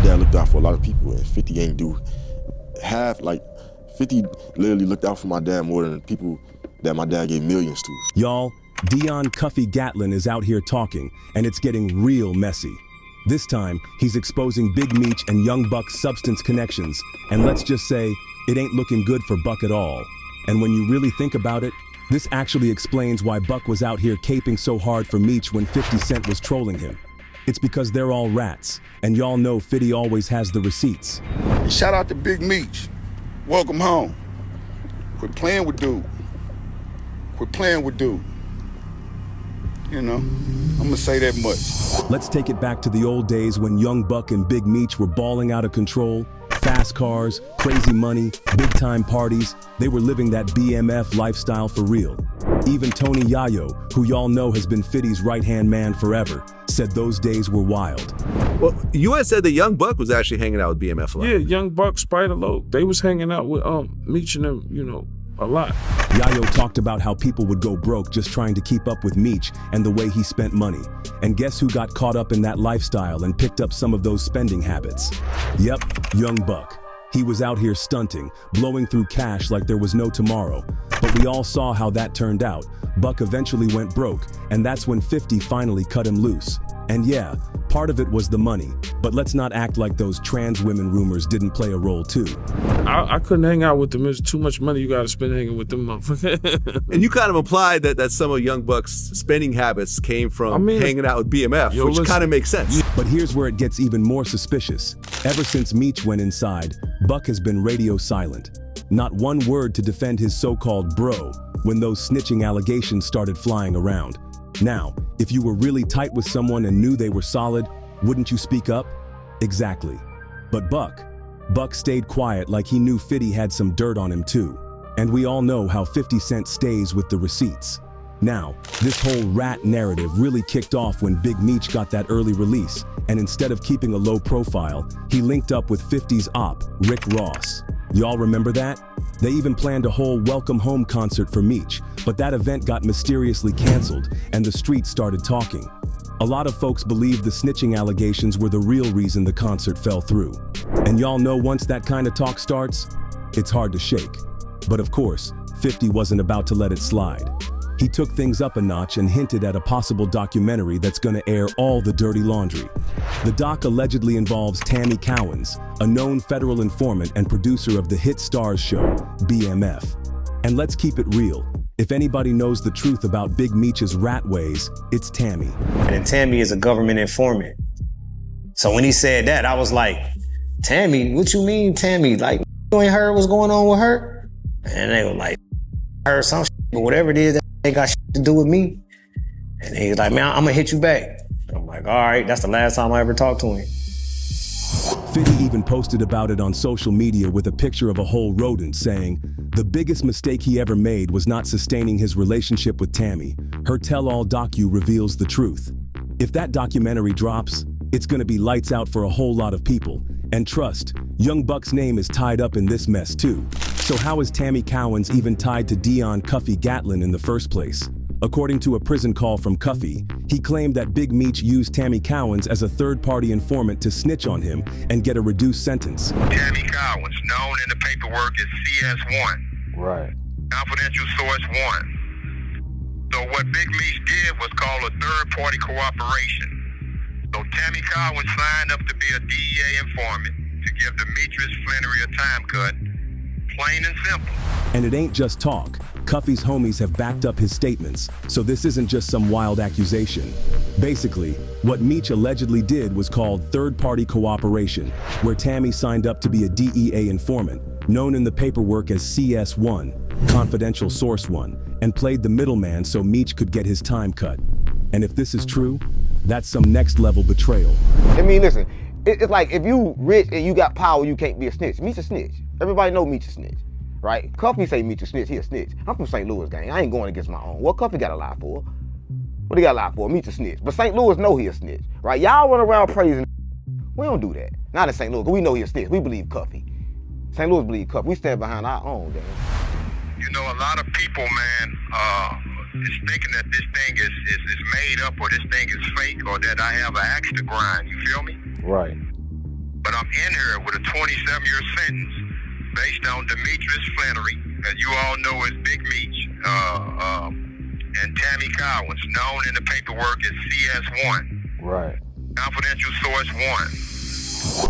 dad looked out for a lot of people, and 50 ain't do half, like 50 literally looked out for my dad more than people that my dad gave millions to. Y'all, Dion Cuffy Gatlin is out here talking, and it's getting real messy. This time, he's exposing Big Meech and Young Buck's substance connections, and let's just say, it ain't looking good for Buck at all. And when you really think about it, this actually explains why Buck was out here caping so hard for Meech when 50 Cent was trolling him. It's because they're all rats, and y'all know 50 always has the receipts. Shout out to Big Meech. Welcome home. Quit playing with dude. Quit playing with dude. You know, I'm gonna say that much. Let's take it back to the old days when Young Buck and Big Meech were balling out of control. Fast cars, crazy money, big-time parties. They were living that BMF lifestyle for real. Even Tony Yayo, who y'all know has been 50's right-hand man forever, said those days were wild. Well, you had said that Young Buck was actually hanging out with BMF a lot. Yeah, Young Buck, Spider Loc, they was hanging out with Meech and them, you know, a lot. Yayo talked about how people would go broke just trying to keep up with Meech and the way he spent money. And guess who got caught up in that lifestyle and picked up some of those spending habits? Yep, Young Buck. He was out here stunting, blowing through cash like there was no tomorrow. But we all saw how that turned out. Buck eventually went broke, and that's when 50 finally cut him loose. And yeah, part of it was the money, but let's not act like those trans women rumors didn't play a role too. I couldn't hang out with them. There's too much money you gotta spend hanging with them motherfuckers. And you kind of implied that some of Young Buck's spending habits came from hanging out with BMF, which kind of makes sense. But here's where it gets even more suspicious. Ever since Meech went inside, Buck has been radio silent. Not one word to defend his so-called bro when those snitching allegations started flying around. Now, if you were really tight with someone and knew they were solid, wouldn't you speak up? Exactly. But Buck stayed quiet like he knew 50 had some dirt on him too. And we all know how 50 Cent stays with the receipts. Now, this whole rat narrative really kicked off when Big Meech got that early release, and instead of keeping a low profile, he linked up with 50's op, Rick Ross. Y'all remember that? They even planned a whole welcome home concert for Meech, but that event got mysteriously canceled, and the streets started talking. A lot of folks believe the snitching allegations were the real reason the concert fell through. And y'all know once that kind of talk starts, it's hard to shake. But of course, 50 wasn't about to let it slide. He took things up a notch and hinted at a possible documentary that's gonna air all the dirty laundry. The doc allegedly involves Tammy Cowens, a known federal informant and producer of the hit Stars show, BMF. And let's keep it real. If anybody knows the truth about Big Meech's rat ways, it's Tammy. And Tammy is a government informant. So when he said that, I was like, Tammy, what you mean, Tammy? Like, you ain't heard what's going on with her? And they were like, heard some shit, but whatever it is, that ain't got shit to do with me. And he was like, man, I'm gonna hit you back. I'm like, all right, that's the last time I ever talked to him. 50 even posted about it on social media with a picture of a whole rodent saying, the biggest mistake he ever made was not sustaining his relationship with Tammy. Her tell-all docu reveals the truth. If that documentary drops, it's gonna be lights out for a whole lot of people. And trust, Young Buck's name is tied up in this mess too. So how is Tammy Cowens even tied to Dion Cuffy Gatlin in the first place? According to a prison call from Cuffy, he claimed that Big Meech used Tammy Cowens as a third-party informant to snitch on him and get a reduced sentence. Tammy Cowens, known in the paperwork as CS1. Right. Confidential source 1. So what Big Meech did was call a third-party cooperation. So Tammy Cowens signed up to be a DEA informant to give Demetrius Flannery a time cut. Plain and simple. And it ain't just talk. Cuffy's homies have backed up his statements, so this isn't just some wild accusation. Basically, what Meech allegedly did was called third-party cooperation, where Tammy signed up to be a DEA informant, known in the paperwork as CS1, Confidential Source 1, and played the middleman so Meech could get his time cut. And if this is true, that's some next-level betrayal. I mean, listen, it's like if you rich and you got power, you can't be a snitch. Meech a snitch. Everybody know Meech a snitch, right? Cuffy say Meech a snitch, he a snitch. I'm from St. Louis, gang. I ain't going against my own. What Cuffy got a lie for? What he got a lie for? Meech a snitch. But St. Louis know he a snitch, right? Y'all run around praising. We don't do that. Not in St. Louis, because we know he a snitch. We believe Cuffy. St. Louis believe Cuffy. We stand behind our own, gang. You know, a lot of people, man, is thinking that this thing is made up or this thing is fake or that I have an axe to grind. You feel me? Right. But come in here with a 27-year sentence based on Demetrius Flannery, that you all know as Big Meech, and Tammy Collins, known in the paperwork as CS1. Right. Confidential source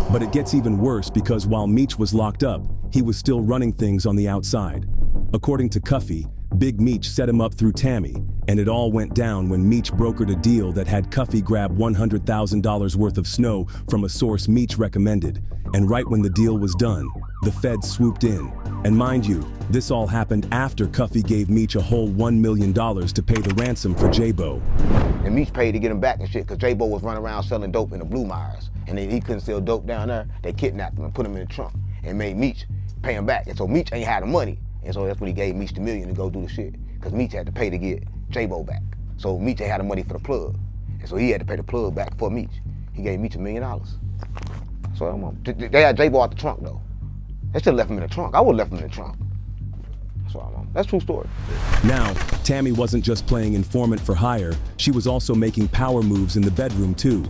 1. But it gets even worse because while Meech was locked up, he was still running things on the outside. According to Cuffy, Big Meech set him up through Tammy, and it all went down when Meech brokered a deal that had Cuffy grab $100,000 worth of snow from a source Meech recommended. And right when the deal was done, the feds swooped in. And mind you, this all happened after Cuffy gave Meech a whole $1 million to pay the ransom for J-Bo. And Meech paid to get him back and shit, because J-Bo was running around selling dope in the Blue Myers. And then he couldn't sell dope down there. They kidnapped him and put him in the trunk and made Meech pay him back. And so Meech ain't had the money. And so that's when he gave Meech the $1 million to go do the shit. Because Meech had to pay to get J-Bo back. So Meech ain't had the money for the plug. And so he had to pay the plug back for Meech. He gave Meech $1 million. So they had J-Bo out the trunk though. They should have left him in the trunk. I would have left him in the trunk. That's a true story. Now, Tammy wasn't just playing informant for hire, she was also making power moves in the bedroom too.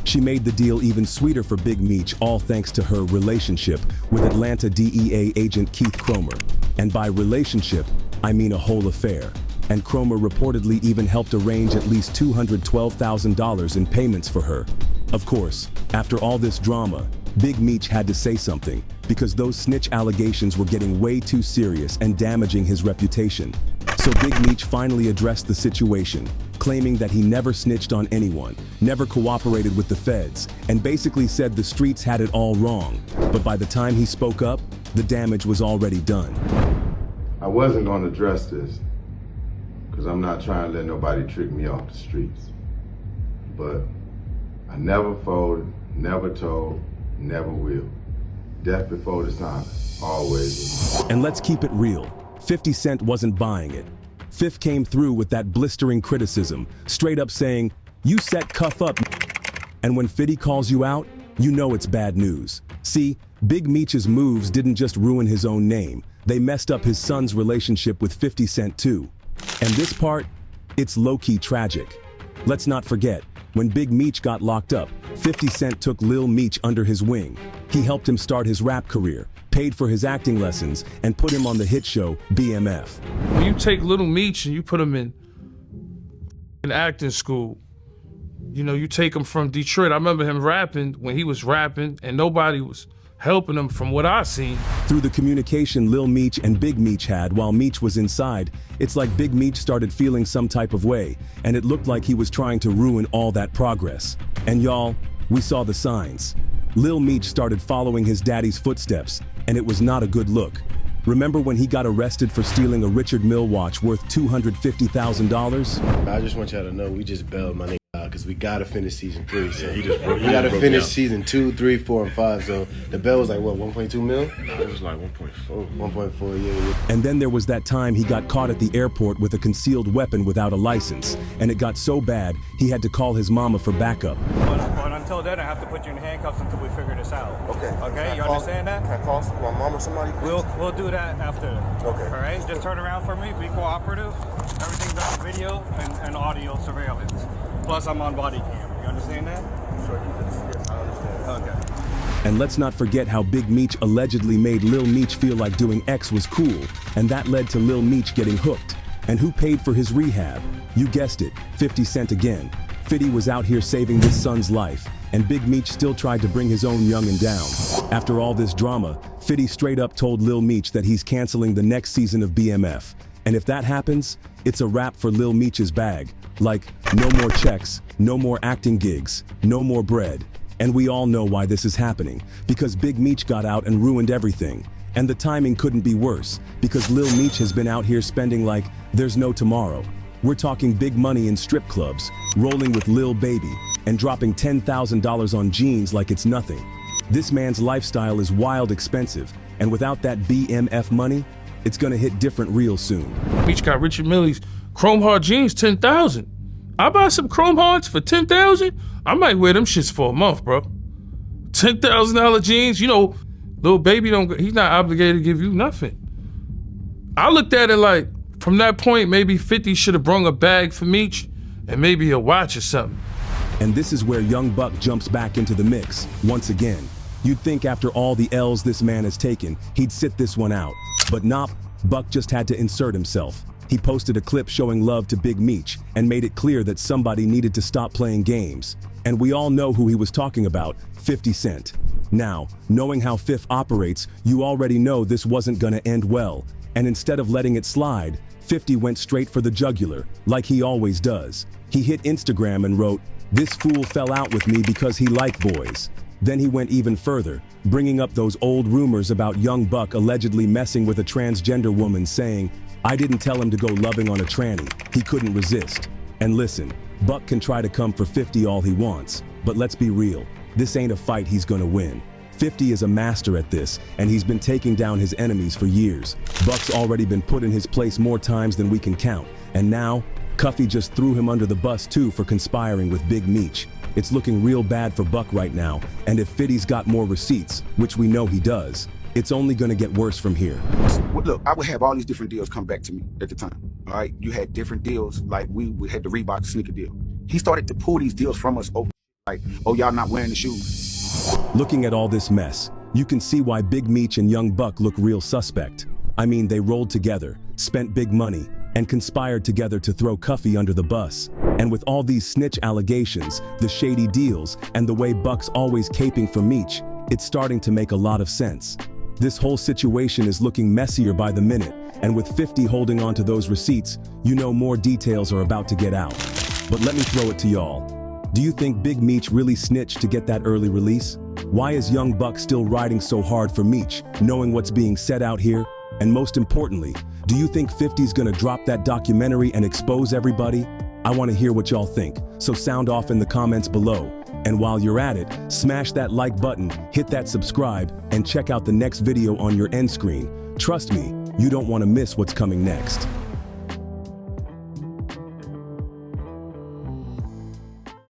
She made the deal even sweeter for Big Meech, all thanks to her relationship with Atlanta DEA agent Keith Cromer. And by relationship, I mean a whole affair. And Cromer reportedly even helped arrange at least $212,000 in payments for her. Of course, after all this drama, Big Meech had to say something, because those snitch allegations were getting way too serious and damaging his reputation. So Big Meech finally addressed the situation, claiming that he never snitched on anyone, never cooperated with the feds, and basically said the streets had it all wrong. But by the time he spoke up, the damage was already done. I wasn't going to address this, because I'm not trying to let nobody trick me off the streets. But I never folded, never told, never will. Death before dishonor, always. And let's keep it real. 50 Cent wasn't buying it. Fifth came through with that blistering criticism, straight up saying, "You set Cuff up." And when 50 calls you out, you know it's bad news. See, Big Meech's moves didn't just ruin his own name, they messed up his son's relationship with 50 Cent too. And this part, it's low-key tragic. Let's not forget, when Big Meech got locked up, 50 Cent took Lil Meech under his wing. He helped him start his rap career, paid for his acting lessons, and put him on the hit show BMF. When you take Lil Meech and you put him in acting school, you know, you take him from Detroit. I remember him rapping when he was rapping and nobody was helping him from what I seen. Through the communication Lil Meech and Big Meech had while Meech was inside, it's like Big Meech started feeling some type of way, and it looked like he was trying to ruin all that progress. And y'all, we saw the signs. Lil Meech started following his daddy's footsteps, and it was not a good look. Remember when he got arrested for stealing a Richard Mille watch worth $250,000? I just want y'all to know we just bailed my nigga out because we gotta finish season 3. So we gotta finish season 2, 3, 4, and 5. So the bail was like what, 1.2 mil? No, it was like 1.4. 1.4, yeah. And then there was that time he got caught at the airport with a concealed weapon without a license, and it got so bad he had to call his mama for backup. But until then, I have to put you in handcuffs until we figure this out. Okay. Okay, you understand that? Can I call my mom or somebody? We'll do that after. Okay. All right, just turn around for me, be cooperative. Everything's on video and audio surveillance. Plus, I'm on body cam. You understand that? Sure, yes, I understand. Okay. And let's not forget how Big Meech allegedly made Lil Meech feel like doing X was cool, and that led to Lil Meech getting hooked. And who paid for his rehab? You guessed it, 50 Cent again. 50 was out here saving this son's life, and Big Meech still tried to bring his own youngin' down. After all this drama, 50 straight up told Lil Meech that he's canceling the next season of BMF. And if that happens, it's a wrap for Lil Meech's bag. Like, no more checks, no more acting gigs, no more bread. And we all know why this is happening, because Big Meech got out and ruined everything. And the timing couldn't be worse, because Lil Meech has been out here spending like there's no tomorrow. We're talking big money in strip clubs, rolling with Lil Baby, and dropping $10,000 on jeans like it's nothing. This man's lifestyle is wild expensive, and without that BMF money, it's gonna hit different real soon. Meech got Richard Mille's Chrome Heart jeans, 10,000. I buy some Chrome Hearts for 10,000. I might wear them shits for a month, bro. $10,000 jeans, you know, Lil Baby he's not obligated to give you nothing. I looked at it like, from that point, maybe 50 should have brung a bag for Meech and maybe a watch or something. And this is where Young Buck jumps back into the mix, once again. You'd think after all the L's this man has taken, he'd sit this one out. But nah, Buck just had to insert himself. He posted a clip showing love to Big Meech and made it clear that somebody needed to stop playing games. And we all know who he was talking about, 50 Cent. Now, knowing how Fifth operates, you already know this wasn't gonna end well. And instead of letting it slide, 50 went straight for the jugular, like he always does. He hit Instagram and wrote, "This fool fell out with me because he liked boys." Then he went even further, bringing up those old rumors about young Buck allegedly messing with a transgender woman, saying, "I didn't tell him to go loving on a tranny, he couldn't resist." And listen, Buck can try to come for 50 all he wants, but let's be real, this ain't a fight he's gonna win. 50 is a master at this, and he's been taking down his enemies for years. Buck's already been put in his place more times than we can count, and now, Cuffy just threw him under the bus too for conspiring with Big Meech. It's looking real bad for Buck right now, and if 50's got more receipts, which we know he does, it's only gonna get worse from here. Well, look, I would have all these different deals come back to me at the time, all right? You had different deals, like we had the Reebok sneaker deal. He started to pull these deals from us over, like, oh, y'all not wearing the shoes. Looking at all this mess, you can see why Big Meech and Young Buck look real suspect. I mean, they rolled together, spent big money, and conspired together to throw Cuffy under the bus. And with all these snitch allegations, the shady deals, and the way Buck's always caping for Meech, it's starting to make a lot of sense. This whole situation is looking messier by the minute, and with 50 holding on to those receipts, you know more details are about to get out. But let me throw it to y'all. Do you think Big Meech really snitched to get that early release? Why is Young Buck still riding so hard for Meech, knowing what's being said out here? And most importantly, do you think 50's gonna drop that documentary and expose everybody? I wanna hear what y'all think, so sound off in the comments below. And while you're at it, smash that like button, hit that subscribe, and check out the next video on your end screen. Trust me, you don't wanna miss what's coming next.